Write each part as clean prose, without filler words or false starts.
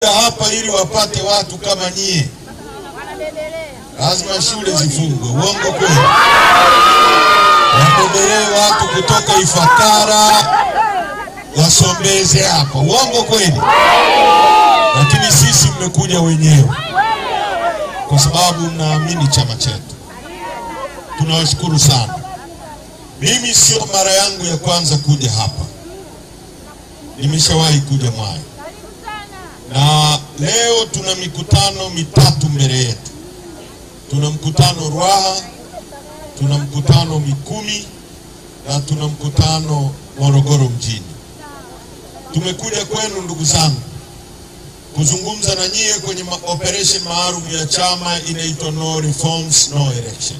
hapa ili wapate watu kama nyie. Lazima shule zifungwe. Uongo kweli? Wapodelee watu kutoka Ifakara wasombeze hapa. Uongo kweli? Lakini sisi mmekuja wenyewe kwa sababu mnaamini chama chetu. Tunawashukuru sana. Mimi sio mara yangu ya kwanza kuja hapa. Nimeshawahi kuja Mwai. Na leo tuna mikutano mitatu mbele yetu. Tuna mkutano Ruaha, tuna mkutano Mikumi, na tuna mkutano Morogoro mjini. Tumekuja kwenu ndugu zangu kuzungumza na nyie kwenye operation maalum ya chama inaitwa No Reforms No Election.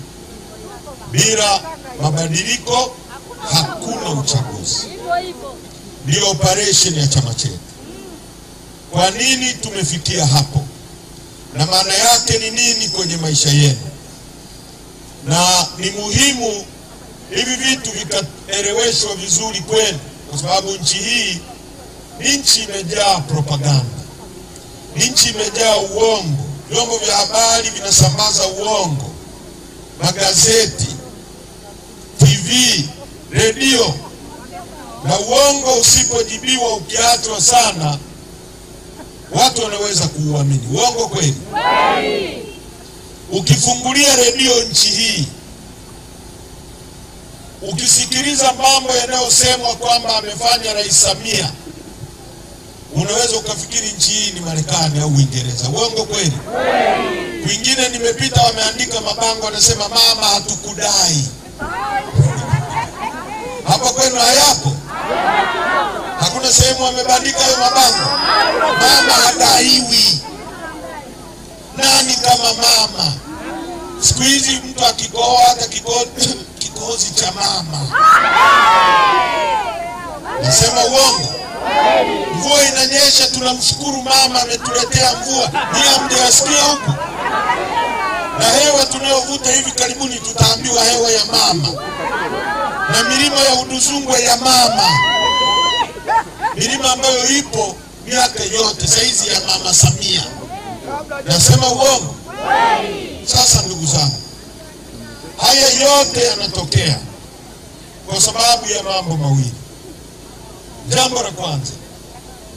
Bila mabadiliko hakuna uchaguzi. Ndio operation ya chama chetu. Kwa nini tumefikia hapo? Na maana yake ni nini kwenye maisha yenu? Na ni muhimu hivi vitu vikaeleweshwa vizuri kwenu, kwa sababu nchi hii ni nchi imejaa propaganda. Ni nchi imejaa uongo. Vyombo vya habari vinasambaza uongo. Magazeti, TV, redio. Na uongo usipojibiwa ukiachwa sana, watu wanaweza kuuamini. Uongo kweli? Ukifungulia redio nchi hii, ukisikiliza mambo yanayosemwa kwamba amefanya Rais Samia, unaweza ukafikiri nchi hii ni Marekani au Uingereza. Uongo kweli? Kwingine nimepita wameandika mabango wanasema mama hatukudai. Hapa kwenu hayapo? Hakuna sehemu wamebandika hayo mabango? Mama hadaiwi. Nani kama mama? Siku hizi mtu akikohoa hata kikohozi cha mama. Nasema uongo? Mvua inanyesha tunamshukuru mama ametuletea mvua. Ni hamjasikia huku? Na hewa tunayovuta hivi karibuni tutaambiwa hewa ya mama. Na milima ya Uduzungwe ya mama. Milima ambayo ipo miaka yote saizi ya Mama Samia. Nasema uongo? Sasa ndugu zangu, haya yote yanatokea kwa sababu ya mambo mawili. Jambo la kwanza,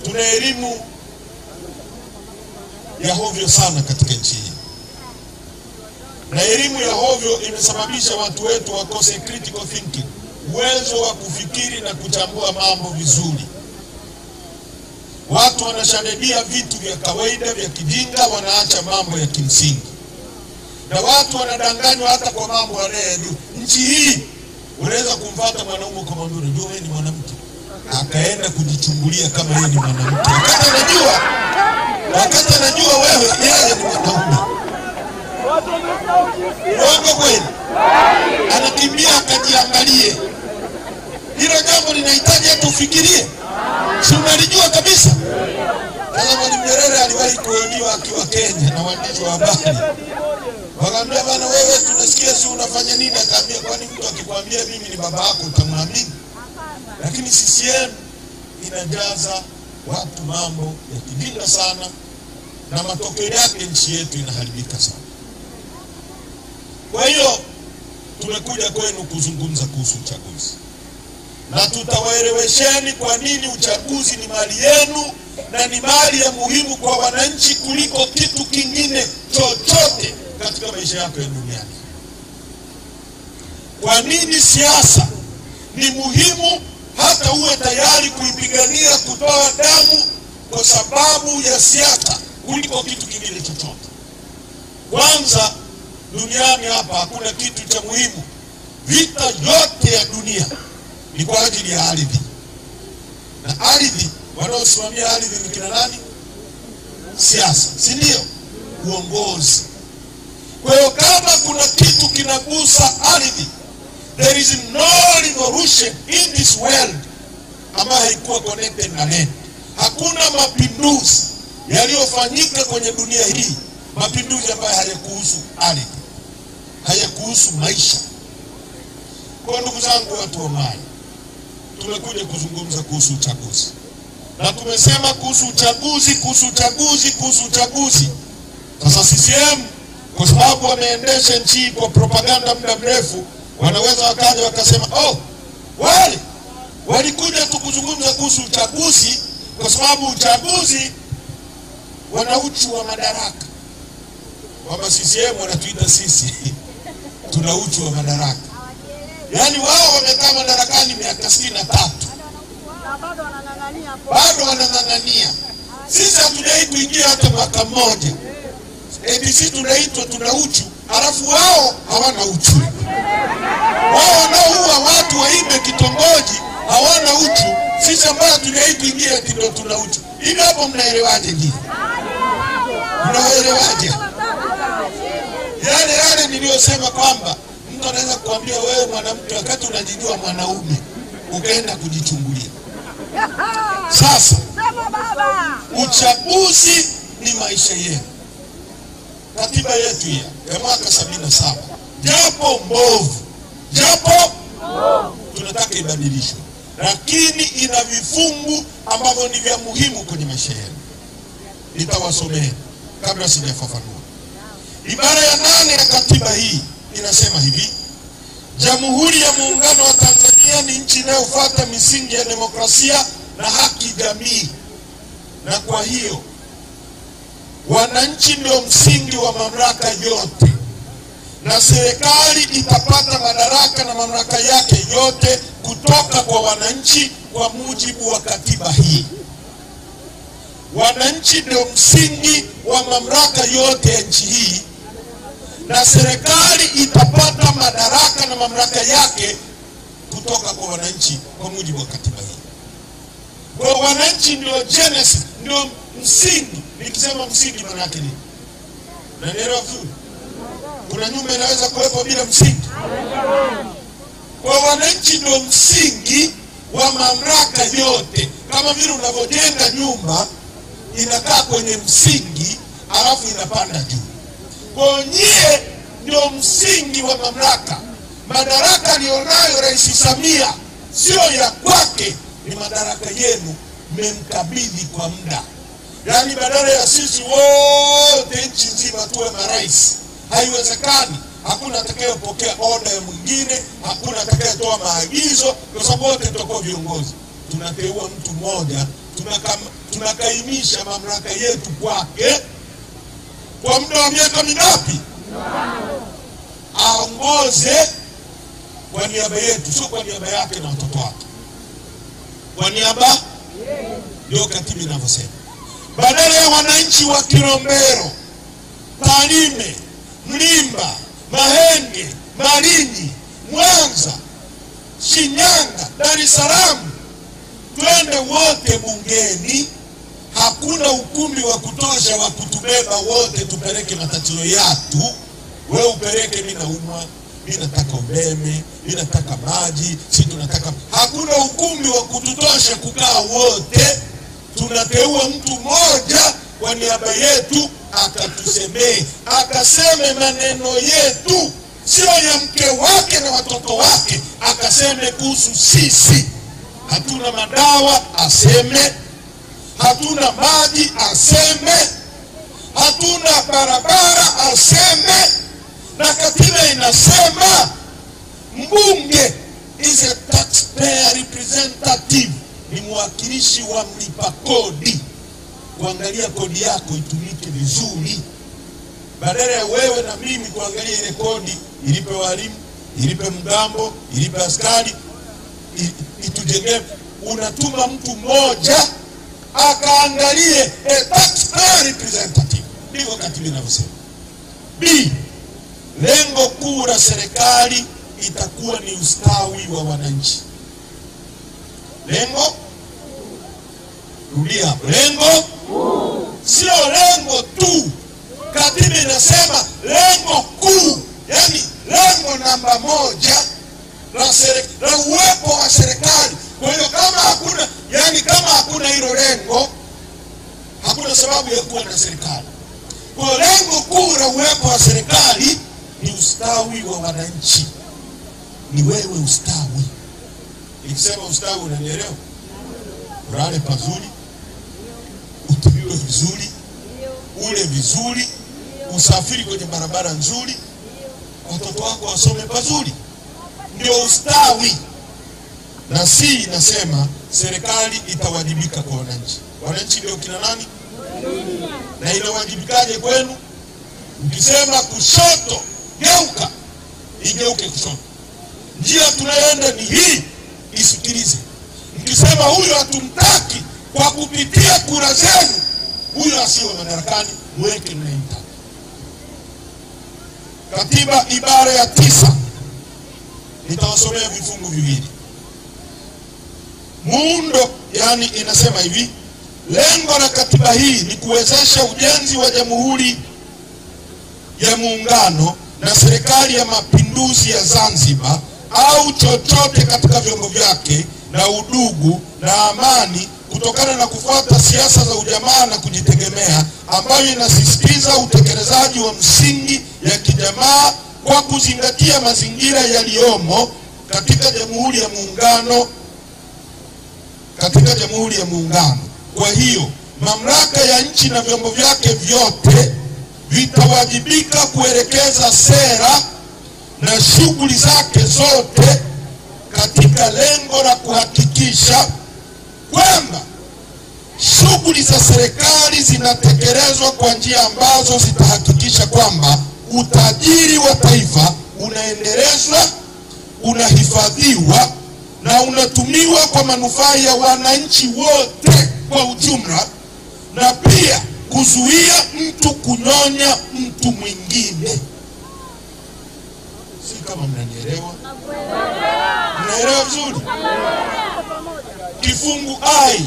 tuna elimu ya hovyo sana katika nchi hii. Na elimu ya hovyo imesababisha watu wetu wakose critical thinking, uwezo wa kufikiri na kuchambua mambo vizuri. Watu wanashabikia vitu vya kawaida vya kijinga, wanaacha mambo ya kimsingi. Na watu wanadanganywa hata kwa mambo wanayojua. Nchi hii unaweza kumfuata mwanaume kama mbona ndio wewe ni mwanamke, akaenda kujichungulia kama yeye ni mwanamke. Wakati anajua wewe yeye ni mwanaume. Uongo kweli? Anakimbia akajiangalie. Hilo jambo linahitaji hata ufikirie. Si unalijua kabisa? Kama Mwalimu Nyerere aliwahi kuhojiwa akiwa Kenya na waandishi wa habari. Wakamwambia bana, wewe tunasikia si unafanya nini? Akaambia kwani mtu akikwambia mimi ni baba yako utamwamini? Lakini CCM inajaza watu mambo ya kijinga sana, na matokeo yake nchi yetu inaharibika sana. Kwa hiyo tumekuja kwenu kuzungumza kuhusu uchaguzi. Na tutawaelewesheni kwa nini uchaguzi ni mali yenu na ni mali ya muhimu kwa wananchi kuliko kitu kingine chochote katika maisha yako ya duniani. Kwa nini siasa ni muhimu hata uwe tayari kuipigania, kutoa damu kwa sababu ya siasa kuliko kitu kingine chochote. Kwanza, duniani hapa hakuna kitu cha muhimu. Vita yote ya dunia ni kwa ajili ya ardhi. Na ardhi, wanaosimamia ardhi ni kina nani? Siasa, si ndio? Uongozi. Kwa hiyo kama kuna kitu kinagusa ardhi, there is no revolution in this world ambayo haikuwa connected na land. Hakuna mapinduzi yaliyofanyika kwenye dunia hii, mapinduzi ambayo hayakuhusu ardhi, hayakuhusu maisha. Kwa ndugu zangu watu wa Mwai, tumekuja kuzungumza kuhusu uchaguzi. na tumesema kuhusu uchaguzi. Sasa CCM kwa sababu wameendesha nchi kwa propaganda muda mrefu, wanaweza wakaja wakasema wale walikuja tukuzungumza kuhusu uchaguzi kwa sababu uchaguzi wana uchu wa madaraka. Kwamba CCM wanatuita sisi tuna uchu wa madaraka. Yaani wao wamekaa madarakani miaka 63. Bado wanang'ang'ania. Sisi hatujai kuingia hata mwaka mmoja. ABC tunaitwa tuna uchu, alafu wao hawana uchu. Wao wanaua watu waimbe kitongoji, hawana uchu. Sisi ambao tunai kuingia ndio tuna uchu. Hivi hapo mnaelewaje hivi? Mnaelewaje? Yale niliyosema kwamba mtu anaweza kukuambia wewe mwanamke wakati unajijua mwanaume ukaenda kujichungulia. Sasa uchaguzi ni maisha yetu. Katiba yetu ya mwaka 77 japo mbovu, tunataka ibadilishwe, lakini ina vifungu ambavyo ni vya muhimu kwenye maisha yetu. Nitawasomea kabla sijafafanua. Ibara ya 8 ya katiba hii inasema hivi: Jamhuri ya Muungano wa Tanzania ni nchi inayofuata misingi ya demokrasia na haki jamii, na kwa hiyo wananchi ndio msingi wa mamlaka yote, na serikali itapata madaraka na mamlaka yake yote kutoka kwa wananchi kwa mujibu wa katiba hii. Wananchi ndio msingi wa mamlaka yote ya nchi hii, na serikali itapata madaraka na mamlaka yake kutoka kwa wananchi kwa mujibu wa katiba hii. Kwa wananchi ndio genesis, ndio msingi. Nikisema msingi maana yake nini? Naelewa vizuri? Kuna nyumba inaweza kuwepo bila msingi? Kwa wananchi ndio msingi wa mamlaka yote. Kama vile unavyojenga nyumba inakaa kwenye msingi alafu inapanda juu. Kwa nyie ndio msingi wa mamlaka. Madaraka alionayo Rais Samia sio ya kwake, ni madaraka yenu, mmemkabidhi kwa muda. Yaani badala ya sisi wote nchi nzima tuwe marais, haiwezekani. Hakuna atakayepokea order ya mwingine, hakuna atakayetoa maagizo, kwa sababu wote tutakuwa viongozi. Tunateua mtu mmoja, tunakaimisha mamlaka yetu kwake kwa muda wa miaka mingapi? Aongoze kwa niaba yetu, sio kwa niaba yake na watoto wake. Kwa niaba, ndio katiba inavyosema. Badala ya wananchi wa Kilombero, Tarime, Mlimba, Mahenge, Malinyi, Mwanza, Shinyanga, Dar es Salaam twende wote bungeni, hakuna ukumbi wa kutosha wa kutubeba wote tupeleke matatizo yetu. Wewe upeleke mimi naumwa, mimi nataka umeme, mimi nataka maji, sisi tunataka. Hakuna ukumbi wa kututosha kukaa wote. Tunateua mtu mmoja kwa niaba yetu akatusemee, akaseme maneno yetu, sio ya mke wake na watoto wake. Akaseme kuhusu sisi. Hatuna madawa, aseme. Hatuna maji, aseme. Hatuna barabara, aseme. Na katiba inasema mbunge is a taxpayer representative, ni mwakilishi wa mlipa kodi, kuangalia kodi yako itumike vizuri. Badala ya wewe na mimi kuangalia ile kodi ilipe walimu, ilipe mgambo, ilipe askari, itujengee, unatuma mtu mmoja akaangalie, a taxpayer representative. Ndivyo katiba inavyosema. B, lengo kuu la serikali itakuwa ni ustawi wa wananchi. Lengo, rudia, lengo sio lengo tu. Katiba inasema lengo kuu, yani lengo namba 1 la uwepo wa serikali. Kwa hiyo kama hakuna, yani kama hakuna hilo lengo, hakuna sababu ya kuwa na serikali. Kwa lengo kuu la uwepo wa serikali ni ustawi wa wananchi. Ni wewe ustawi. Nikisema ustawi unanielewa? Ulale pazuri, ulipwe vizuri, ule vizuri, usafiri kwenye barabara nzuri, watoto wako wasome pazuri. Ndio ustawi. Na si inasema serikali itawajibika kwa wananchi. Wananchi ndio kina nani? Na inawajibikaje kwenu? Mkisema kushoto geuka, igeuke kushoto. Njia tunayoenda ni hii, isikilize. Mkisema huyu hatumtaki kwa kupitia kura zenu, huyu asiwe madarakani, mweke mnaimtaka. Katiba ibara ya 9, nitawasomea vifungu viwili. Muundo, yani inasema hivi: lengo la katiba hii ni kuwezesha ujenzi wa Jamhuri ya Muungano na Serikali ya Mapinduzi ya Zanzibar au chochote katika vyombo vyake, na udugu na amani, kutokana na kufuata siasa za ujamaa na kujitegemea, ambayo inasisitiza utekelezaji wa msingi ya kijamaa kwa kuzingatia mazingira yaliyomo katika Jamhuri ya Muungano. Kwa hiyo mamlaka ya nchi na vyombo vyake vyote vitawajibika kuelekeza sera na shughuli zake zote katika lengo la kuhakikisha kwamba shughuli za serikali zinatekelezwa kwa njia ambazo zitahakikisha kwamba utajiri wa taifa unaendelezwa, unahifadhiwa na unatumiwa kwa manufaa ya wananchi wote kwa ujumla, na pia kuzuia mtu kunyonya mtu mwingine. Si kama mnanielewa? Mnaelewa vizuri? Kifungu ai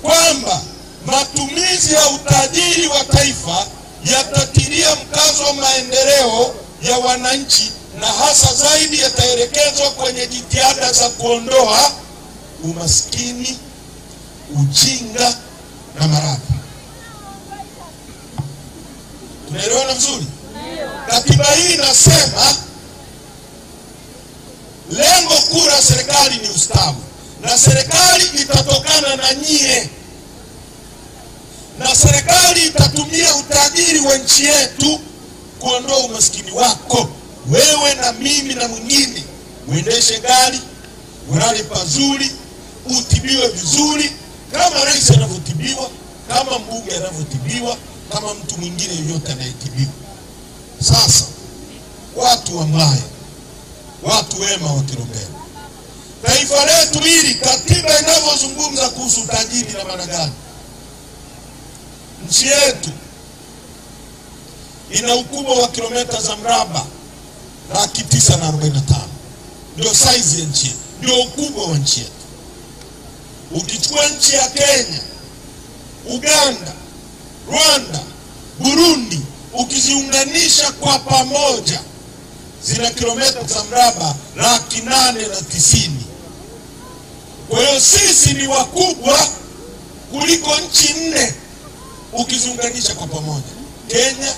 kwamba matumizi ya utajiri wa taifa yatatilia mkazo maendeleo ya wananchi, na hasa zaidi yataelekezwa kwenye jitihada za kuondoa umaskini, ujinga na maradhi. Tunaelewana vizuri? Katiba hii inasema lengo kuu la serikali ni ustawi, na serikali itatokana na nyie, na serikali itatumia utajiri wa nchi yetu kuondoa umaskini wako, wewe na mimi na mwingine. Uendeshe gari, ulale pazuri, utibiwe vizuri kama rais anavyotibiwa, kama mbunge anavyotibiwa, kama mtu mwingine yoyote anayetibiwa. Sasa watu wa Mlaya, watu wema wa Kilombero, taifa letu hili katiba inavyozungumza kuhusu utajiri na maana gani? Nchi yetu ina ukubwa wa kilomita za mraba 945. Ndio size ya nchi, ndio ukubwa wa nchi yetu. Ukichukua nchi ya Kenya, Uganda, Rwanda, Burundi, ukiziunganisha kwa pamoja, zina kilomita za mraba 890. Kwa hiyo sisi ni wakubwa kuliko nchi 4 ukiziunganisha kwa pamoja: Kenya,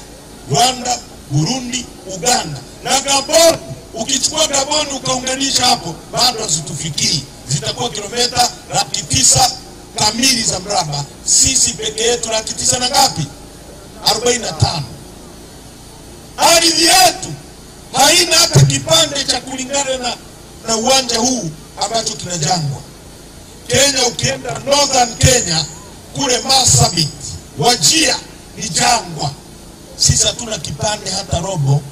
Rwanda, Burundi, Uganda na Gabon. Ukichukua Gabon ukaunganisha hapo, bado hazitufikii. Zitakuwa kilomita 900 kamili za mraba. Sisi peke yetu 900 na ngapi? 45. Ardhi yetu haina hata kipande cha kulingana na uwanja huu ambacho kina jangwa. Kenya, ukienda Northern Kenya kule Marsabit, Wajir ni jangwa. Sisi hatuna kipande hata robo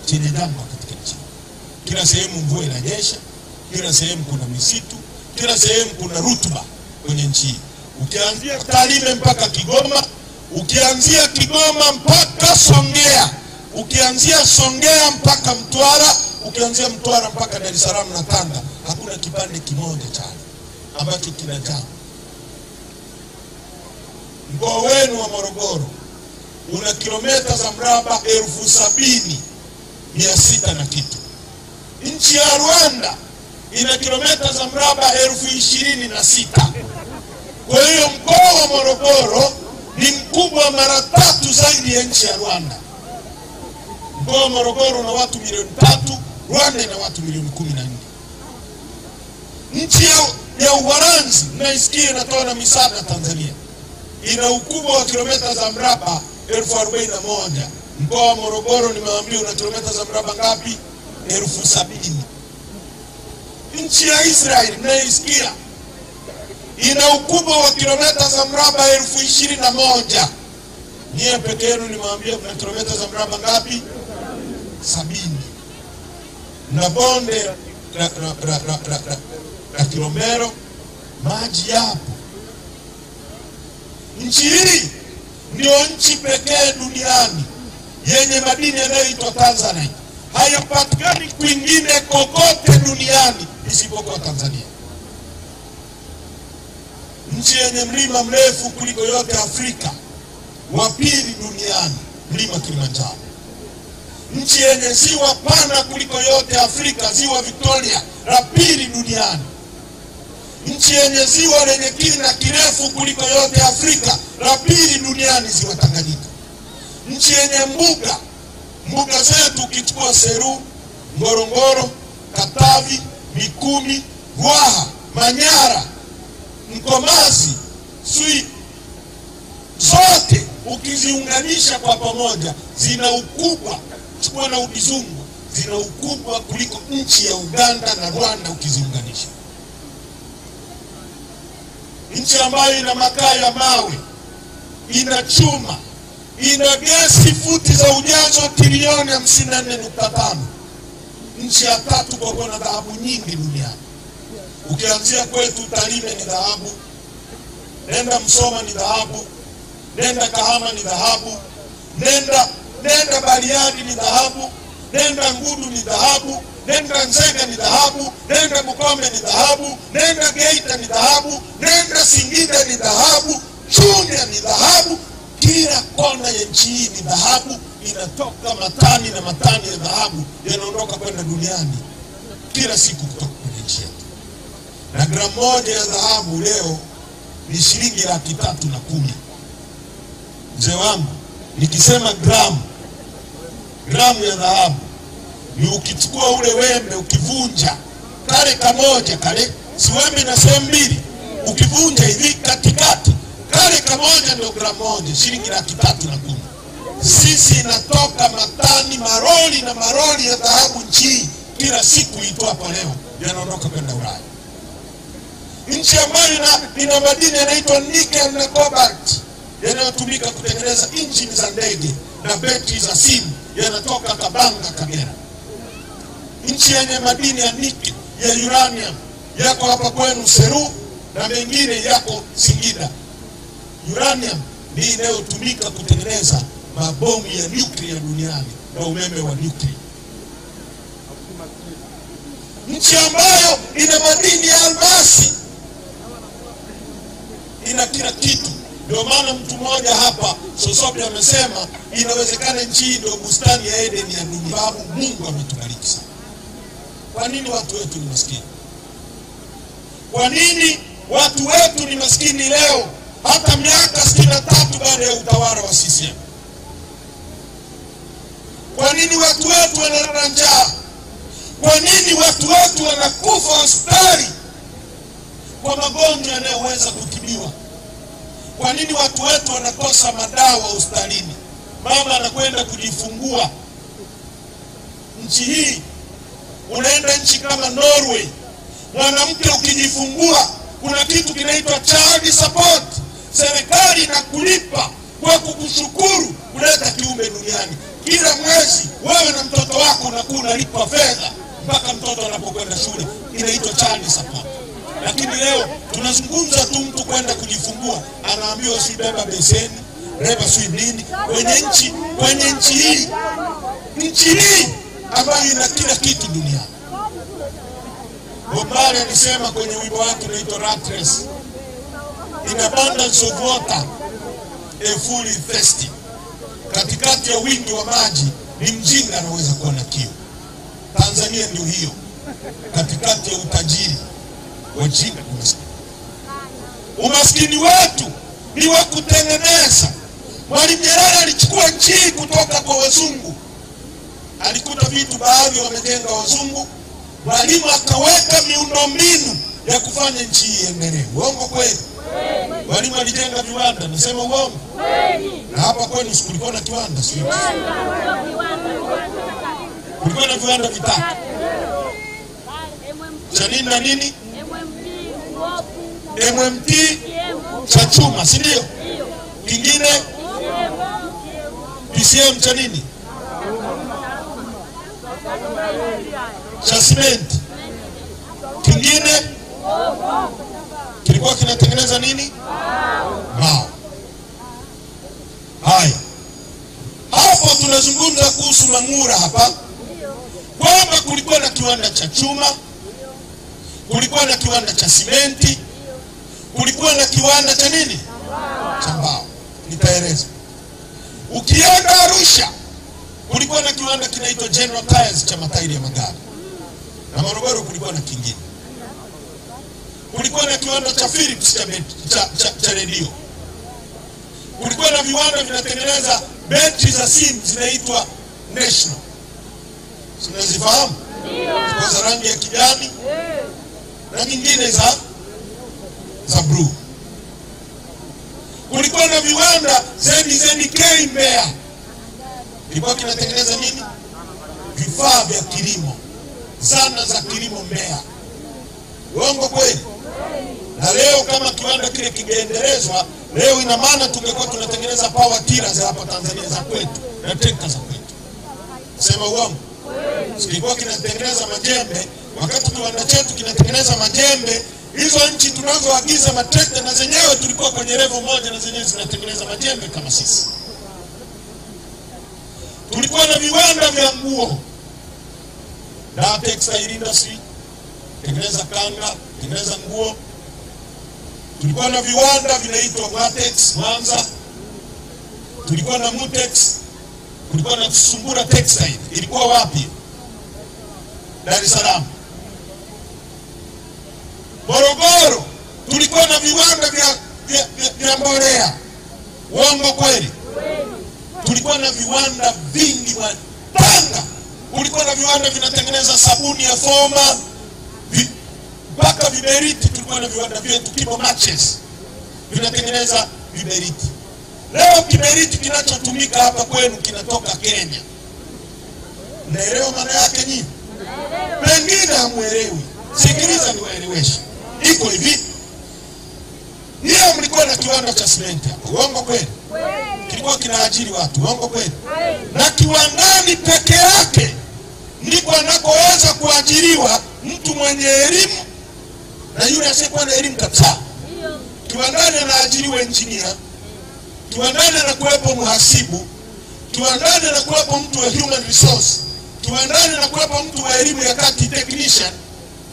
chenye jangwa katika nchi. Kila sehemu mvua inanyesha, kila sehemu kuna misitu, kila sehemu kuna rutuba kwenye nchi. Ukianzia Tarime mpaka Kigoma, ukianzia Kigoma mpaka Songea, ukianzia Songea mpaka Mtwara, ukianzia Mtwara mpaka Dar es Salaam na Tanga, hakuna kipande kimoja cha ambacho kina jangwa. Mkoa wenu wa Morogoro una kilomita za mraba 70,600 na kitu. Nchi ya Rwanda ina kilomita za mraba 26,000. Kwa hiyo mkoa wa Morogoro ni mkubwa mara 3 zaidi ya nchi ya Rwanda. Mkoa wa Morogoro una watu milioni 3, Rwanda ina watu milioni 14. Nchi ya Uholanzi naisikia inatoa na misaada Tanzania, ina ukubwa wa kilomita za mraba 41,000. Mkoa wa Morogoro nimewaambia una kilomita za mraba ngapi? 70,000. Nchi ya Israeli mnaisikia ina ukubwa wa kilomita za mraba 21,000. Nyie peke yenu nimewaambia kuna kilomita za mraba ngapi? 70. Na bonde la Kilombero maji yapo. Nchi hii ndio nchi pekee duniani yenye madini yanayoitwa Tanzanite. Hayapatikani kwingine kokote duniani isipokuwa Tanzania. Nchi yenye mlima mrefu kuliko yote Afrika, wa pili duniani, mlima Kilimanjaro. Nchi yenye ziwa pana kuliko yote Afrika, ziwa Victoria, la pili duniani. Nchi yenye ziwa lenye kina kirefu kuliko yote Afrika, la pili duniani, ziwa Tanganyika. Nchi yenye mbuga zetu ukichukua Seru, Ngorongoro, Katavi, Mikumi, Ruaha, Manyara, Mkomazi, Sui, zote ukiziunganisha kwa pamoja zina ukubwa, chukua na Udizungu, zina ukubwa kuliko nchi ya Uganda na Rwanda ukiziunganisha. Nchi ambayo ina makaa ya mawe, ina chuma, ina gesi futi za ujazo trilioni 54.5. Nchi ya tatu kwa kuwa na dhahabu nyingi duniani. Ukianzia kwetu Tarime ni dhahabu, nenda Msoma ni dhahabu, nenda Kahama ni dhahabu, nenda Bariadi ni dhahabu, nenda Ngudu ni dhahabu, nenda Nzega ni dhahabu, nenda Bukombe ni dhahabu, nenda Geita ni dhahabu, nenda Singida ni dhahabu, Chunya ni dhahabu. Kila kona ya nchi hii ni dhahabu. Inatoka matani na matani ya dhahabu yanaondoka kwenda duniani kila siku kutoka kwenye nchi yetu. Na gramu moja ya dhahabu leo ni shilingi 310,000. Mzee wangu, nikisema gramu ya dhahabu ni ukichukua ule wembe ukivunja kale kamoja kale, si wembe na sehemu mbili, ukivunja hivi katikati kale kamoja ndio gramu moja, shilingi 310,000. Sisi inatoka matani maroli na maroli ya dhahabu nchi kila siku itwapo leo yanaondoka kwenda Ulaya. Nchi ambayo ina madini yanaitwa nickel na cobalt yanayotumika kutengeneza injini za ndege na betri za simu yanatoka Kabanga, Kagera. Nchi yenye madini ya nickel, ya uranium yako hapa kwenu Seru na mengine yako Singida. Uranium ni inayotumika kutengeneza mabomu ya nuclear duniani na umeme wa nuclear. Nchi ambayo ina madini ya almasi, ina kila kitu. Ndio maana mtu mmoja hapa Sosobi amesema inawezekana nchi hii ndio bustani ya Eden ya dunia. Babu, Mungu ametubariki sana. Kwa nini watu wetu ni maskini? Kwa nini watu wetu ni maskini leo hata miaka 63 baada ya utawala wa CCM? Kwa nini watu wetu wanalala njaa? Kwa nini watu wetu wanakufa hospitali kwa magonjwa yanayoweza kutibiwa? Kwa nini watu wetu wanakosa madawa hospitalini? Mama anakwenda kujifungua nchi hii, unaenda nchi kama Norway, mwanamke ukijifungua kuna kitu kinaitwa child support. Serikali inakulipa kwa kukushukuru kuleta kiumbe duniani. Kila mwezi wewe na mtoto wako unakuwa unalipa fedha mpaka mtoto anapokwenda shule, inaitwa child support. Lakini leo tunazungumza tu mtu kwenda kujifungua anaambiwa si beba beseni, beba si nini kwenye nchi hii ambayo ina kila kitu duniani. Bombale alisema kwenye wimbo wake unaitwa Rat Race, in abundance of water a fool is thirsty. Katikati ya wingi wa maji ni mjinga anaweza kuwa na kiu. Tanzania ndio hiyo, katikati ya utajiri wajinga ni maskini. Umaskini wetu ni wa kutengeneza. Mwalimu Nyerere alichukua nchi kutoka kwa wazungu, alikuta vitu baadhi wamejenga wazungu, Mwalimu akaweka miundombinu ya kufanya nchi iendelee. Uongo kweli? Walimu walijenga viwanda, nasema uongo? Na hapa kwenu kulikuwa na kiwanda, sio? Kulikuwa na viwanda vitatu. Cha nini na nini? MMT cha chuma, si ndio? Kingine PCM cha nini? Cha cement. Kingine kilikuwa kinatengeneza nini? Mbao. Haya, hapo tunazungumza kuhusu Mang'ura hapa, kwamba kulikuwa na kiwanda cha chuma, kulikuwa na kiwanda cha simenti, kulikuwa na kiwanda cha nini? Cha mbao. Nitaeleza. Ukienda Arusha kulikuwa na kiwanda kinaitwa General Tyres cha matairi ya magari, na Morogoro kulikuwa na kingine. Kulikuwa na kiwanda cha Philips cha redio. Kulikuwa na viwanda vinatengeneza betri za simu zinaitwa National. Sinazifahamu? Kwa za rangi ya kijani na nyingine za blue. Kulikuwa na viwanda ZNK Mbeya. Ilikuwa kinatengeneza nini? Vifaa vya kilimo, zana za kilimo Mbeya. Uongo kweli? Na leo kama kiwanda kile kingeendelezwa, leo ina maana tungekuwa tunatengeneza power tillers hapa Tanzania za kwetu na trekta za kwetu. Sema uongo? Kilikuwa kinatengeneza majembe, wakati kiwanda chetu kinatengeneza majembe, hizo nchi tunazoagiza matrekta na zenyewe tulikuwa kwenye level moja na zenyewe zinatengeneza majembe kama sisi. Tulikuwa na viwanda vya nguo, na textile industry, tengeneza kanga, tengeneza nguo. Tulikuwa na viwanda vinaitwa Watex Mwanza, tulikuwa na Mutex, kulikuwa na Sumbura Textile. Ilikuwa wapi? Dar es Salaam. Morogoro tulikuwa na viwanda vya mbolea. Uongo kweli? Tulikuwa na viwanda vingi. Tanga kulikuwa na viwanda vinatengeneza sabuni ya Foma, mpaka viberiti. Tulikuwa na viwanda vyetu Kibo Matches vinatengeneza viberiti. Leo kiberiti kinachotumika hapa kwenu kinatoka Kenya. Naelewa maana yake nyinyi? Pengine hamuelewi. Sikiliza niwaeleweshe. Iko hivi. Niyo mlikuwa na kiwanda cha simenti hapa. Uongo kweli? Kilikuwa kinaajiri watu. Uongo kweli? Na kiwandani peke yake ndiko anakoweza kuajiriwa mtu mwenye elimu na yule asiyekuwa na elimu kabisa. Kiwandani anaajiriwa engineer, kiwandani anakuwepo mhasibu, kiwandani anakuwepo mtu wa human resource, kiwandani anakuwepo mtu wa elimu ya kati technician,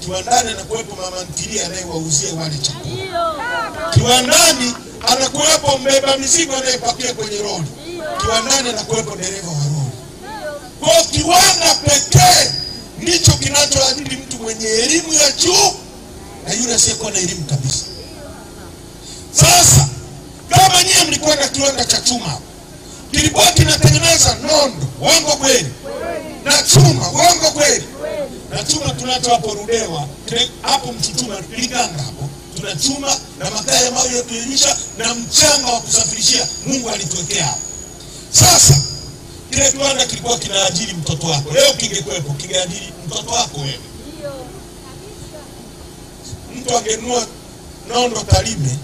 kiwandani anakuwepo mama ntilia anayewauzia wale chakula, kiwandani anakuwepo mbeba mizigo anayepakia kwenye lori, kiwandani anakuwepo dereva wa lori. Kwa kiwanda pekee ndicho kinachoajiri mtu mwenye elimu ya juu na yule asiyekuwa na elimu kabisa. Sasa kama nyinyi mlikuwa na kiwanda cha chuma, kilikuwa kinatengeneza nondo. Uongo kweli? Na chuma. Uongo kweli? Na chuma tunacho hapo Rudewa, hapo Mchuchuma Liganga hapo. Tuna chuma na makaa ya mawe ya kuilisha na mchanga wa kusafirishia. Mungu alituwekea hapo. Sasa kile kiwanda kilikuwa kinaajiri mtoto wako. Leo kingekuepo kingeajiri mtoto wako wewe. Mtu angenunua nondo Tarime,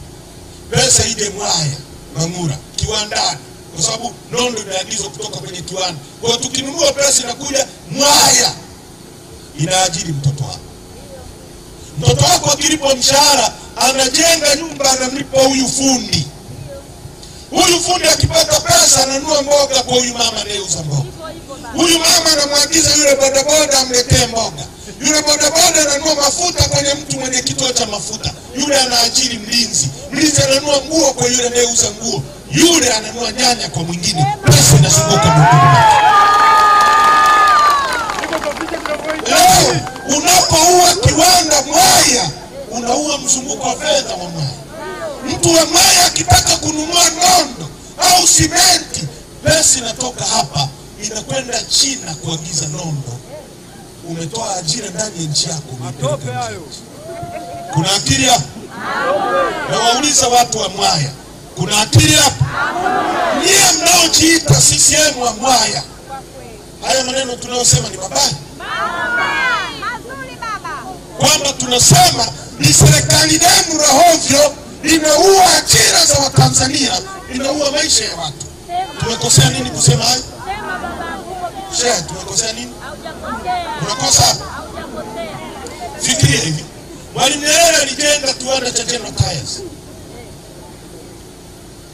pesa ije Mwaya, Mang'ura, kiwandani, kwa sababu nondo inaagizwa kutoka kwenye kiwanda. Kwa tukinunua pesa inakuja Mwaya, inaajiri mtoto wako. Mtoto wako akilipo mshahara, anajenga nyumba, anamlipa huyu fundi. Huyu fundi akipata pesa ananunua mboga kwa huyu mama anayeuza mboga. Huyu mama anamwagiza yule bodaboda amletee mboga. Yule bodaboda ananunua mafuta kwenye mtu mwenye kituo cha mafuta. Yule anaajiri mlinzi. Mlinzi ananunua nguo kwa yule anayeuza nguo. Yule ananunua nyanya kwa mwingine. Pesa inazunguka mkono. Leo unapoua kiwanda Mwaya, unaua mzunguko wa fedha wa Mwaya. Mtu wa Mwaya akitaka kununua nondo au simenti, pesa inatoka hapa inakwenda China kuagiza nondo. Umetoa ajira ndani ya nchi yako. Atope hayo. Kuna akili hapo? Na wauliza watu wa Mwaya, kuna akili hapa? Nyie mnaojiita CCM wa Mwaya, haya maneno tunayosema ni mabaya? Kwamba tunasema ni serikali yenu rahovyo inaua ajira za Watanzania, inaua maisha ya watu. Tumekosea nini kusema hayo? Sheikh, tumekosea nini? Tunakosa? Fikiria hivi. Mwalimu Nyerere alijenga kiwanda cha General Tyres.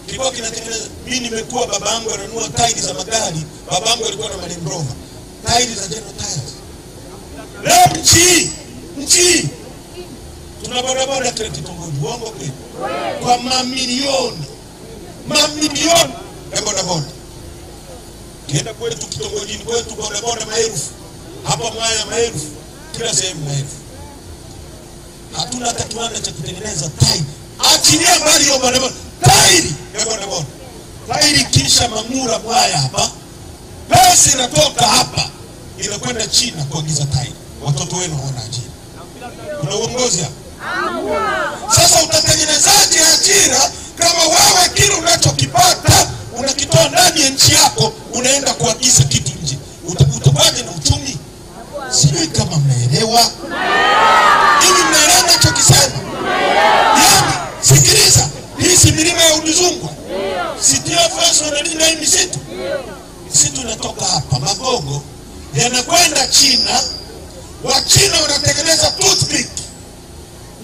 Kilikuwa kinatengeneza, mimi nimekuwa babangu ananunua tairi za magari, babangu alikuwa na Land Rover. Tairi za General Tyres. Leo nchi tuna barabara ya kitongoji, uongo kweli? Kwa mamilioni ya bodaboda. Kienda kwetu kitongojini kwetu bodaboda maelfu. Hapa Mwaya maelfu, kila sehemu maelfu. Hatuna hata kiwanda cha kutengeneza tairi. Achilia mbali hiyo bodaboda, tairi ya bodaboda. Tairi kisha Mangura Mwaya hapa. Pesa inatoka hapa inakwenda China kuagiza tairi. Watoto wenu hawana ajira. Kuna uongozi hapa? Sasa utatengenezaje ajira kama wewe kile unachokipata unakitoa ndani ya nchi yako unaenda kuagiza kitu nje? Utakuwaje na uchumi? Sijui kama mnaelewa. Hivi mnaelewa ninachokisema? Yaani sikiliza, hii si milima ya Udzungwa. TFS wanalinda hii misitu. Misitu inatoka hapa Magogo yanakwenda China. Wa China wanatengeneza toothpick,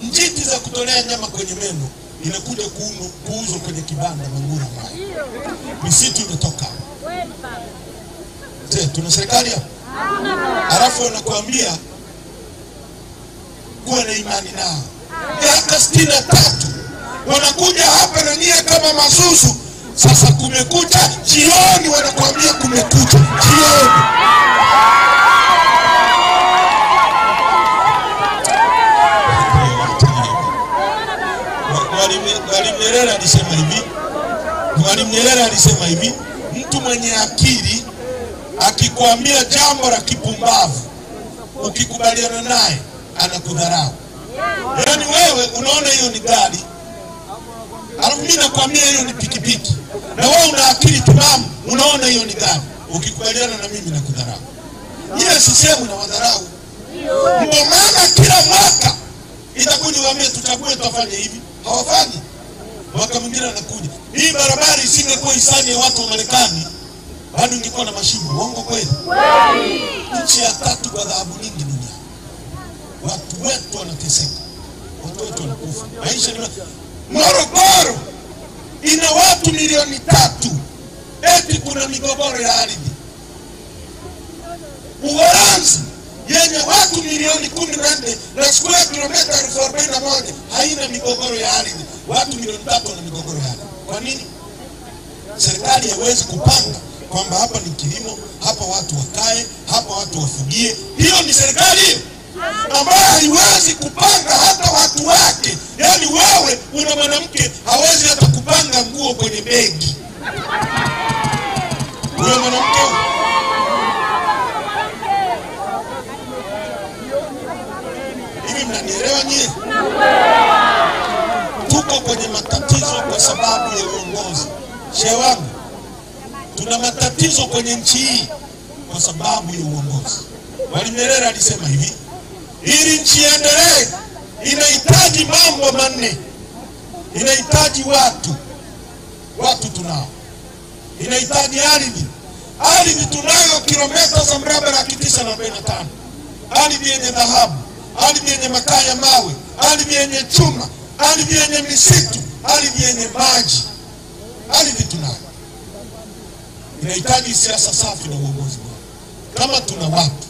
njiti za kutolea nyama kwenye meno, inakuja kuuzwa kwenye kibanda Mangura Mwaya. Misitu imetoka. Tuna serikali hapa? Alafu wanakuambia kuwa na imani nao. Miaka 63 wanakuja hapa na nia kama masusu. Sasa kumekucha jioni, wanakuambia kumekucha jioni. Mwalimu Nyerere alisema hivi, mtu mwenye akili akikwambia jambo la kipumbavu, ukikubaliana naye anakudharau. Yaani wewe unaona hiyo ni gari, alafu mimi nakwambia hiyo ni pikipiki, na wewe una akili timamu unaona hiyo ni gari, ukikubaliana na mimi nakudharau. Ile CCM na wadharau. Ndio maana kila mwaka itakuja waambie tuchague tufanye hivi, hawafanyi. Mwaka mwingine anakuja, hii barabara isingekuwa hisani ya watu wa Marekani bado ingekuwa na mashimo. Uongo kweli? Nchi ya 3 kwa dhahabu nyingi duniani. Watu wetu wanateseka, watu wetu wanakufa. Maisha ni Morogoro ina watu milioni 3, eti kuna migogoro ya ardhi. Uholanzi yenye watu milioni 14 na square kilomita 41 haina migogoro ya ardhi. Watu milioni 3 wana migogoro ya ardhi. Kwa nini? Serikali haiwezi kupanga kwamba hapa ni kilimo, hapa watu wakae, hapa watu wafugie. Hiyo ni serikali hiyo ambayo haiwezi kupanga hata watu wake. Yaani wewe una mwanamke hawezi hata kupanga nguo kwenye begi. Wewe mwanamke hivi, mnanielewa nyie? Tuko kwenye matatizo kwa sababu ya uongozi. Shehe wangu, tuna matatizo kwenye nchi hii kwa sababu ya uongozi. Mwalimu Nyerere alisema hivi, ili nchi iendelee inahitaji mambo manne. Inahitaji watu tunao. Inahitaji ardhi tunayo kilomita za mraba 945. Ardhi yenye dhahabu, ardhi yenye makaa ya mawe, ardhi yenye chuma, ardhi yenye misitu, ardhi yenye maji. Ardhi tunayo. Inahitaji siasa safi na uongozi bora. Kama tuna watu,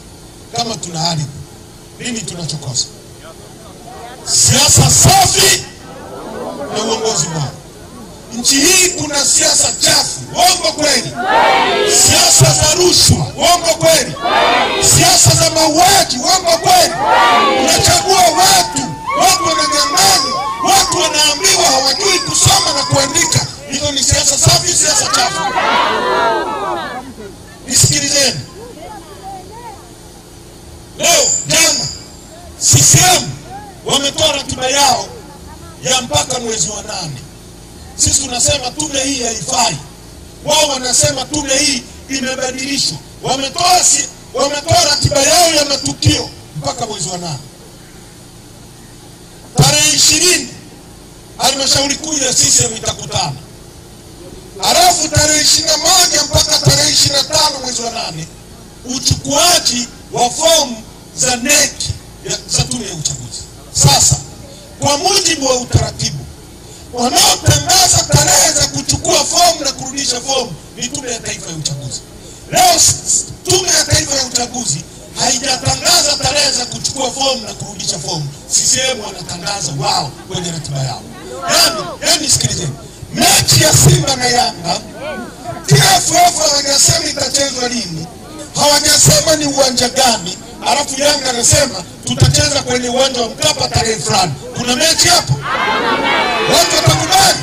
kama tuna ardhi, nini tunachokosa? Siasa safi na uongozi bora. Nchi hii kuna siasa chafu, uongo kweli? Siasa za rushwa, uongo kweli? Siasa za mauaji, uongo kweli? Unachagua watu wananyang'anywa, watu wanaambiwa hawajui kusoma na kuandika. Hizo ni siasa safi, siasa chafu. Nisikilizeni. Leo jana CCM wametoa ratiba yao ya mwezi wa 8. Sisi tunasema tume hii haifai. Wao wanasema tume hii imebadilishwa. Wametoa ratiba yao ya matukio mpaka mwezi wa 8. Tarehe 20 halmashauri kuu ya CCM itakutana. Alafu tarehe 21 mpaka tarehe 25 mwezi wa 8 uchukuaji wa fomu za NEC za tume ya uchaguzi. Sasa kwa mujibu wa utaratibu, wanaotangaza tarehe za kuchukua fomu na kurudisha fomu ni Tume ya Taifa ya Uchaguzi. Leo Tume ya Taifa ya Uchaguzi haijatangaza tarehe za kuchukua fomu na kurudisha fomu. CCM wanatangaza wao kwenye ratiba yao. Yani sikilizeni, mechi ya Simba na Yanga TFF hawajasema itachezwa lini, hawajasema ni uwanja gani. Alafu Yanga anasema tutacheza kwenye uwanja wa Mkapa tarehe fulani. Kuna mechi hapo? Watu watakubali?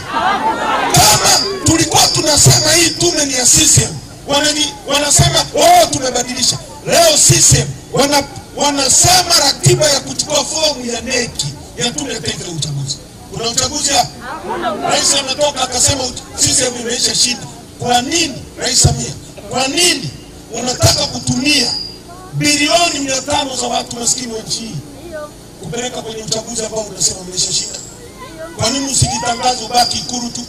Kama tulikuwa tunasema hii tume ni ya CCM, wanasema tumebadilisha. Leo CCM wanasema ratiba ya kuchukua fomu ya NEC ya Tume ya Taifa ya Uchaguzi. Kuna uchaguzi hapa? Rais ametoka akasema CCM imeisha shida. Kwa nini Rais Samia? Kwa nini unataka kutumia bilioni 500 za watu maskini wa nchi hii kupeleka kwenye uchaguzi ambao unasema umeisha shida? Kwa nini usijitangaze ubaki Ikulu tu?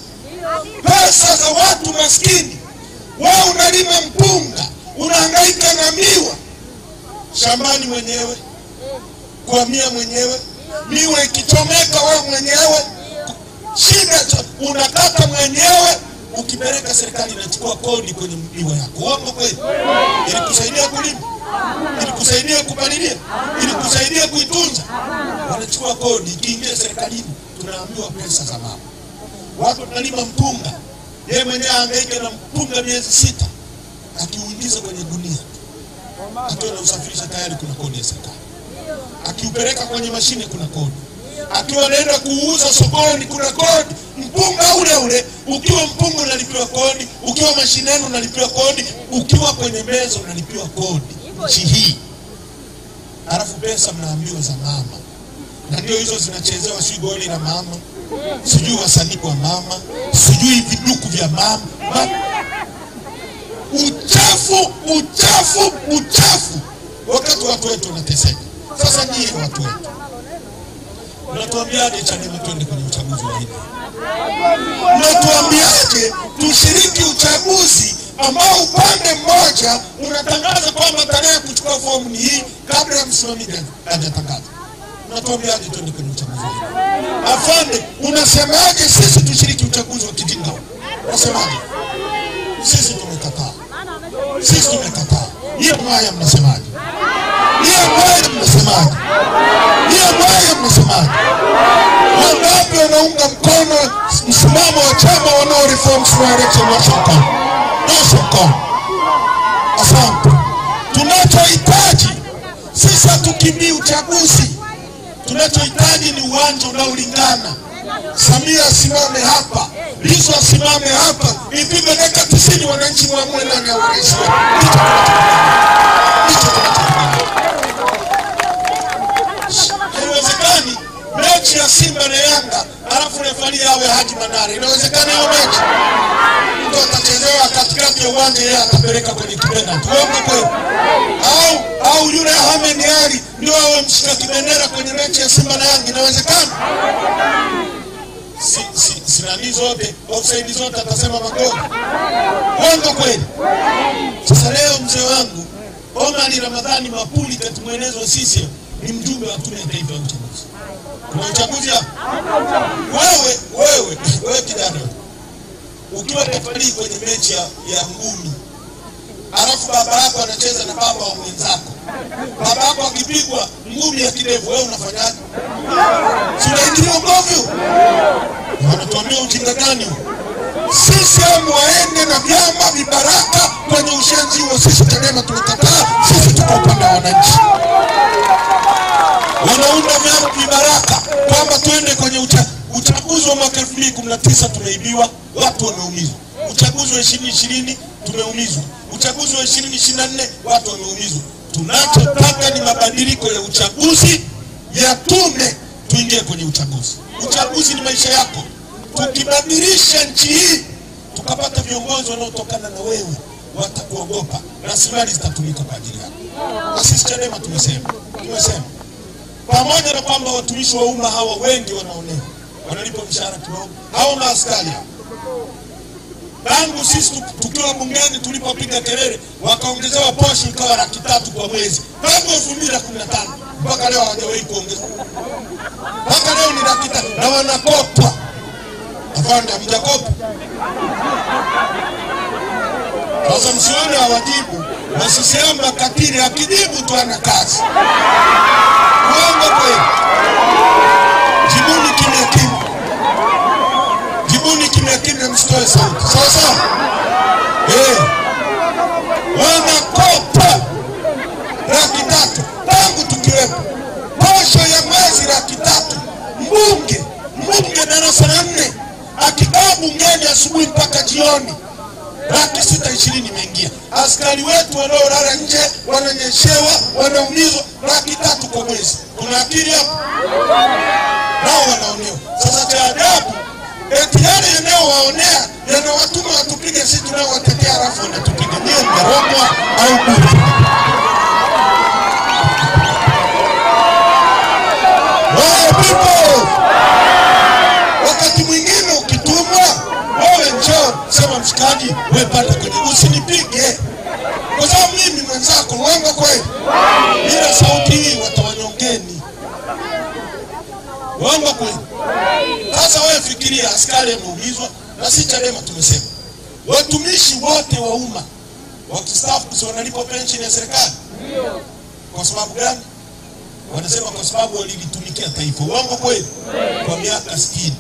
Pesa za watu maskini. Wewe unalima mpunga, unahangaika na miwa shambani mwenyewe, kuhamia mwenyewe, miwa ikichomeka wewe mwenyewe, shida unakata mwenyewe, ukipeleka serikali inachukua kodi kwenye miwa yako. Uongo kweli? Ili kusaidia kulima, ili kusaidia kupalilia, ili kusaidia kuitunza, wanachukua kodi. Ikiingia serikalini tunaambiwa pesa za mama. Watu wanalima mpunga, yeye mwenyewe hangaika na mpunga miezi 6, akiuingiza kwenye gunia, akiwa na usafirisha tayari kuna kodi ya serikali. Akiupeleka kwenye mashine kuna kodi. Akiwa anaenda kuuza sokoni kuna kodi. Mpunga ule ule, ukiwa mpunga unalipiwa kodi, ukiwa mashineni unalipiwa kodi, ukiwa kwenye meza unalipiwa kodi. Nchi hii. Alafu pesa mnaambiwa za mama. Na ndio hizo zinachezewa, sijui goli la mama, sijui wasanii wa mama, sijui viduku vya mama. Uchafu. Wakati watu wetu wanateseka. Sasa nyie watu wetu, mnatuambiaje Chadema twende kwenye uchaguzi wa hivi? Mnatuambiaje tushiriki uchaguzi ambao upande mmoja unatangaza kwamba tarehe kuchukua fomu ni hii kabla ya msimamizi hajatangaza? Mnatuambiaje twende kwenye uchaguzi wa hivi? Afande, unasemaje sisi tushiriki uchaguzi wa kijinga? Unasemaje? Sisi tumekataa. Hiyo mwaya mnasemaje? Wangapi wanaunga mkono msimamo wa chama wanao reform election Washington? Asante. Tunachohitaji sisi hatukimbii uchaguzi. Tunachohitaji ni uwanja unaolingana. Samia asimame hapa, Lissu asimame hapa, ipigwe dakika 90 wananchi muamue nani awe rais. Haiwezekani mechi ya Simba na Yanga alafu refari awe Haji Manara. Inawezekana hiyo mechi? Mtu atachezewa katikati ya uwanja, yeye atapeleka kwenye penalty. Uongo kweli? Au yule Ahmed Ali ndio awe mshika kibendera kwenye mechi ya Simba na Yanga? Inawezekana? Sinani zote, offside zote atasema magoli. Uongo kweli? Sasa leo mzee wangu Omar Ramadhani Mapuli, kati mwenezo wa CCM, ni mjumbe wa Tume ya Taifa ya Uchaguzi. Kuna uchaguzi hapa? Wewe kijana, ukiwa refari kwenye mechi ya ngumi, alafu baba yako anacheza na baba wa mwenzako, baba yako akipigwa ngumi ya kidevu, wewe unafanyaje? Tunaingilia ugomvi. Wanatuambia ujinga gani? CCM waende na vyama vibaraka kwenye ushenzi wa sisi. Chadema tunakataa, sisi tuko upande wa wananchi. Wanaunda vyama vibaraka kwamba tuende kwenye uchaguzi wa mwaka 2019 tumeibiwa, watu wameumizwa. Uchaguzi wa 2020 tumeumizwa. Uchaguzi wa 2024 watu wameumizwa. Tunachotaka ni mabadiliko ya uchaguzi ya tume, tuingie kwenye uchaguzi. Uchaguzi ni maisha yako. Tukibadilisha nchi hii, tukapata viongozi wanaotokana na wewe, watakuogopa. Rasilimali zitatumika kwa ajili yako. Na sisi Chadema tumesema pamoja na kwamba watumishi wa umma hawa wengi wanaonewa, wanalipa mshahara kidogo, hao maaskari hao. Tangu sisi tukiwa bungeni tulipopiga kelele, wakaongezewa posho ikawa 300 kwa mwezi. Tangu 2015 mpaka leo hawajawahi kuongeza. Mpaka leo ni 300 na wanakopa. Afande mjakopa. Sasa msione hawajibu, wasisema katili akijibu tu ana kazi. Uongo kweli. Jibuni kimya kimya. Jibuni kimya kimya, msitoe sauti. Sawa? Wanakopa 300 tangu tukiwepo. Posho ya mwezi 300. Mbunge darasa la 4 akikaa bungeni asubuhi mpaka jioni, 620 imeingia. Askari wetu wanaolala nje wananyeshewa, wanaumizwa, 300 kwa mwezi. Kuna akili hapo? Nao wanaonewa. Sasa cha ajabu, eti yale yanayowaonea yanawatuma watupige sisi tunaowatetea, alafu wanatupiga. Nyie mmerogwa au bure? Wakati mwingine ukitumwa, wewe njoo sema mshikaji, wewe pata kwenye, usinipige. Kwa sababu mimi mwenzako. Uongo kweli? Bila sauti hii watawanyongeni. Uongo kweli? Sasa wewe fikiria, askari ameumizwa, na sisi Chadema tumesema watumishi wote wa umma wakistaafu wanalipa pension ya serikali. Kwa sababu gani? Wanasema kwa sababu walilitumikia taifa. Uongo kweli? Kwa miaka 60.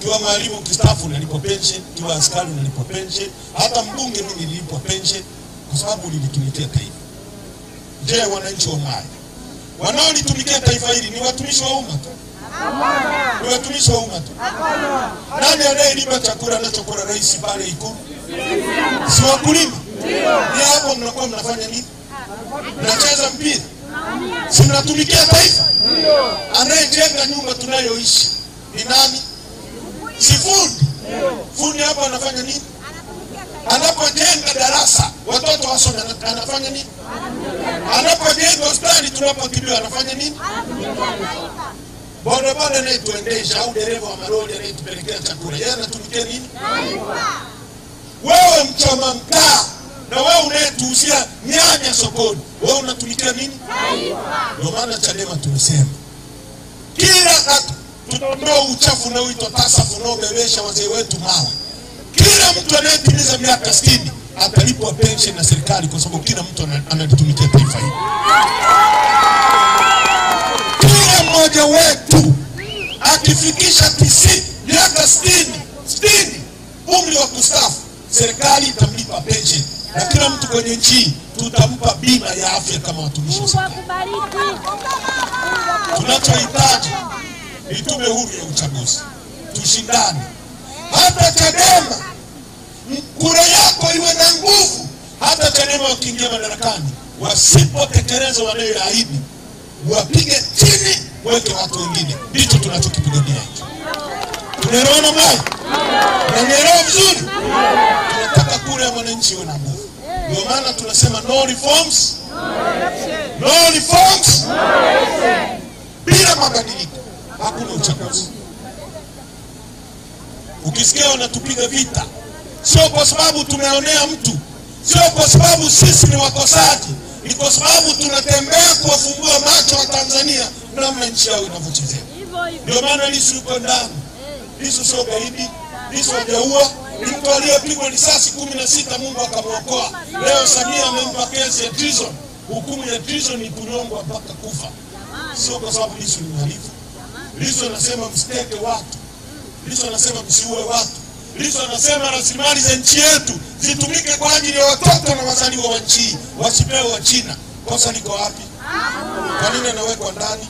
Kiwa mwalimu ukistaafu unalipa pension, kiwa askari unalipa pension, hata mbunge mimi nilipwa pension kwa sababu ulilitumikia taifa. Je, wananchi wa Mwai wanaolitumikia taifa hili ni watumishi wa umma tu? Ni watumishi wa umma tu. Nani anayelipa chakula anachokula rais pale Ikulu? Si wakulima? Ni hapo mnakuwa mnafanya nini? Mnacheza mpira? Si mnatumikia taifa? Anayejenga nyumba tunayoishi ni nani? Si fundi? Fundi hapa anafanya nini? Anapojenga darasa watoto wasome anafanya nini? Anapojenga hospitali tunapotibiwa anafanya nini? Bodaboda anayetuendesha au dereva wa malori anayetupelekea chakula, yeye anatumikia nini? Wewe mchoma mkaa na wewe unayetuuzia nyanya sokoni, wewe unatumikia nini? Ndio maana Chadema tumesema kila hata tunaondoa uchafu na uitwa tasafu na ubebesha wazee wetu mawe. Kila mtu anayetimiza miaka 60 atalipwa pension na serikali, kwa sababu kila mtu analitumikia taifa hili. Kila mmoja wetu akifikisha miaka 60 umri wa kustaafu, serikali itamlipa pension. Na kila mtu kwenye nchi tutampa bima ya afya kama watumishi wa serikali. Tunachohitaji ni tume huru ya uchaguzi. Tushindane. Hata Chadema kura yako iwe na nguvu. Hata Chadema wakiingia madarakani, wasipotekeleza wanayoahidi, wapige chini, weke watu wengine. Ndicho tunachokipigania. Tunaelewana mbaya? Tunaelewa vizuri? Tunataka kura ya wananchi iwe na nguvu. Ndio maana tunasema no reforms, no reforms, bila mabadiliko hakuna uchaguzi. Ukisikia wanatupiga vita, sio kwa sababu tumeonea mtu, sio kwa sababu sisi ni wakosaji, ni kwa sababu tunatembea kuwafumbua macho wa Tanzania namna nchi yao inavyochezea. Ndio maana Lissu yuko ndani. Lissu sio gaidi, Lissu hajaua, ni mtu aliyepigwa risasi 16 Mungu akamwokoa. Leo Samia amempa kesi ya treason. Hukumu ya treason ni kunyongwa mpaka kufa. Sio kwa sababu Lissu ni mhalifu. Lissu anasema msiteke watu. Lissu anasema msiue watu. Lissu anasema rasilimali za nchi yetu zitumike kwa ajili ya watoto na wazaliwa wa nchi, wasipewe wa China. Kosa liko wapi? Kwa nini anawekwa ndani?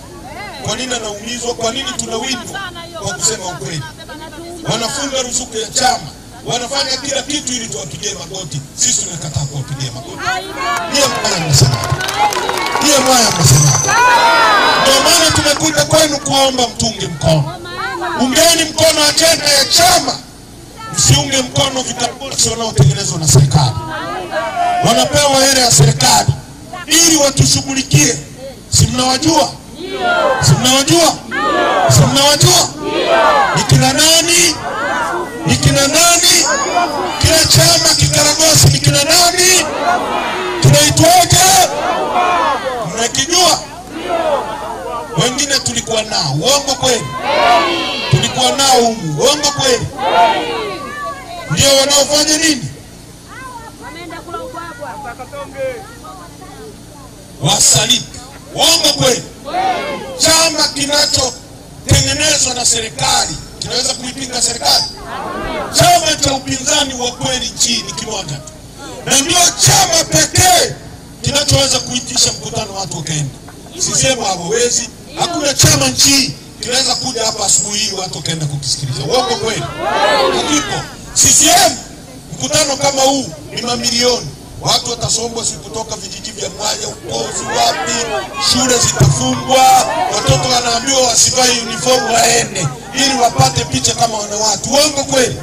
Kwa nini anaumizwa? Kwa nini tunawindwa kwa kusema ukweli? Wanafunga ruzuku ya chama, wanafanya kila kitu ili tuwapigie magoti. Sisi tunakataa kuwapigia magoti. Ndiye mbaya msema. Ndiye mbaya msema. Ndio maana tumekuja kwenu kuomba mtunge mkono. Ungeni mkono ajenda ya chama, msiunge mkono vikaratasi wanaotengenezwa na serikali. Wanapewa hela ya serikali ili watushughulikie. Si mnawajua? Si mnawajua? Si mnawajua? Ni kina nani? Ni kina nani? Kile chama kikaragosi ni kina nani? Kinaitwaje? Mnakijua? Wengine tulikuwa nao. Uongo kweli? Tulikuwa nao humu. Uongo kweli? Ndio wanaofanya nini? Wasaliti. Uongo kweli? Chama kinachotengenezwa na serikali kinaweza kuipinga serikali? Chama cha upinzani wa kweli nchini kimoja tu, na ndio chama pekee kinachoweza kuitisha mkutano watu wakaenda. CCM hawawezi. Hakuna chama nchi kinaweza kuja hapa asubuhi hii watu wakaenda kukisikiliza. Uongo kweli? Hakipo. CCM mkutano kama huu ni mamilioni. Watu watasombwa siku kutoka vijiji vya Mwaya upozi wapi, shule zitafungwa, watoto wanaambiwa wasivae uniform waende ili wapate picha kama wanawatu. Uongo kweli?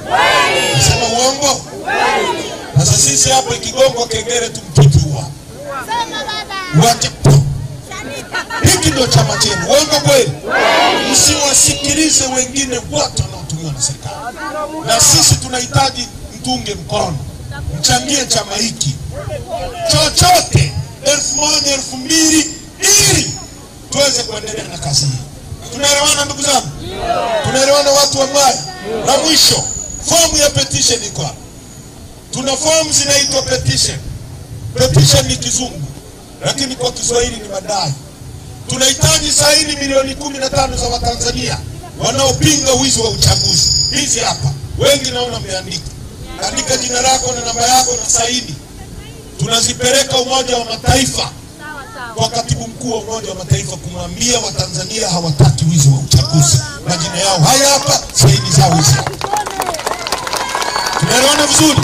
Nasema uongo? Sasa sisi hapa Kigongo Kengere tumkijua. Wacha hiki ndio chama chenu. Uongo kweli? Msiwasikilize wengine wote wanaotumiwa na serikali. Na sisi tunahitaji mtunge mkono, mchangie chama hiki chochote 1000, 2000 ili tuweze kuendelea na kazi hii. Tunaelewana ndugu zangu? Tunaelewana watu wa Mwaya? Na mwisho, fomu ya petition iko hapa. Tuna fomu zinaitwa petition. Petition ni Kizungu, lakini kwa Kiswahili ni madai. Tunahitaji saini milioni 15 za Watanzania wanaopinga wizi wa uchaguzi. Hizi hapa. Wengi naona mmeandika. Andika jina lako na namba yako na saini. Tunazipeleka Umoja wa Mataifa kwa katibu mkuu wa Umoja wa Mataifa kumwambia Watanzania hawataki wizi wa uchaguzi. Majina yao haya hapa, saini zao hizi. Tunaelewana vizuri?